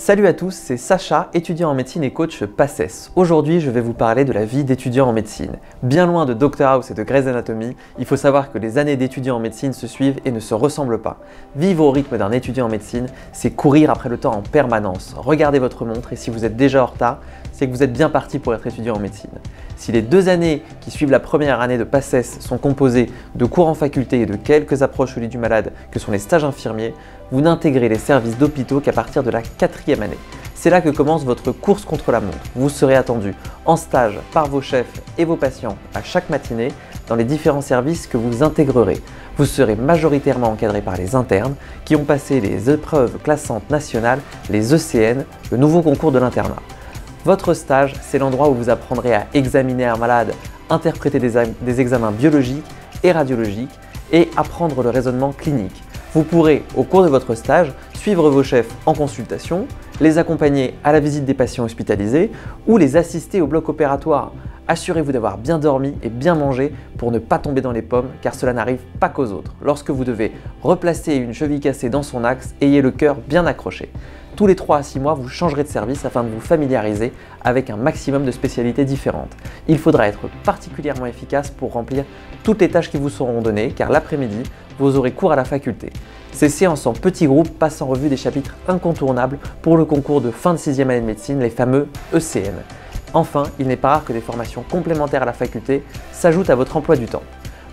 Salut à tous, c'est Sacha, étudiant en médecine et coach PACES. Aujourd'hui, je vais vous parler de la vie d'étudiant en médecine. Bien loin de Dr House et de Grey's Anatomy, il faut savoir que les années d'étudiant en médecine se suivent et ne se ressemblent pas. Vivre au rythme d'un étudiant en médecine, c'est courir après le temps en permanence. Regardez votre montre et si vous êtes déjà en retard, c'est que vous êtes bien parti pour être étudiant en médecine. Si les 2 années qui suivent la première année de PACES sont composées de cours en faculté et de quelques approches au lit du malade que sont les stages infirmiers, vous n'intégrez les services d'hôpitaux qu'à partir de la 4e année. C'est là que commence votre course contre la montre. Vous serez attendu en stage par vos chefs et vos patients à chaque matinée dans les différents services que vous intégrerez. Vous serez majoritairement encadré par les internes qui ont passé les épreuves classantes nationales, les ECN, le nouveau concours de l'internat. Votre stage, c'est l'endroit où vous apprendrez à examiner un malade, interpréter des examens biologiques et radiologiques et apprendre le raisonnement clinique. Vous pourrez, au cours de votre stage, suivre vos chefs en consultation, les accompagner à la visite des patients hospitalisés ou les assister au bloc opératoire. Assurez-vous d'avoir bien dormi et bien mangé pour ne pas tomber dans les pommes car cela n'arrive pas qu'aux autres. Lorsque vous devez replacer une cheville cassée dans son axe, ayez le cœur bien accroché. Tous les 3 à 6 mois, vous changerez de service afin de vous familiariser avec un maximum de spécialités différentes. Il faudra être particulièrement efficace pour remplir toutes les tâches qui vous seront données car l'après-midi, vous aurez cours à la faculté. Ces séances en petits groupes passent en revue des chapitres incontournables pour le concours de fin de 6e année de médecine, les fameux ECN. Enfin, il n'est pas rare que des formations complémentaires à la faculté s'ajoutent à votre emploi du temps.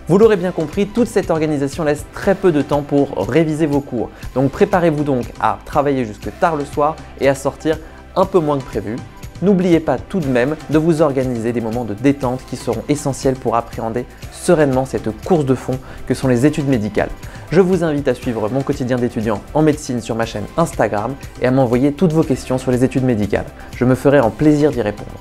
Vous l'aurez bien compris, toute cette organisation laisse très peu de temps pour réviser vos cours. Donc préparez-vous donc à travailler jusque tard le soir et à sortir un peu moins que prévu. N'oubliez pas tout de même de vous organiser des moments de détente qui seront essentiels pour appréhender sereinement cette course de fond que sont les études médicales. Je vous invite à suivre mon quotidien d'étudiant en médecine sur ma chaîne Instagram et à m'envoyer toutes vos questions sur les études médicales. Je me ferai un plaisir d'y répondre.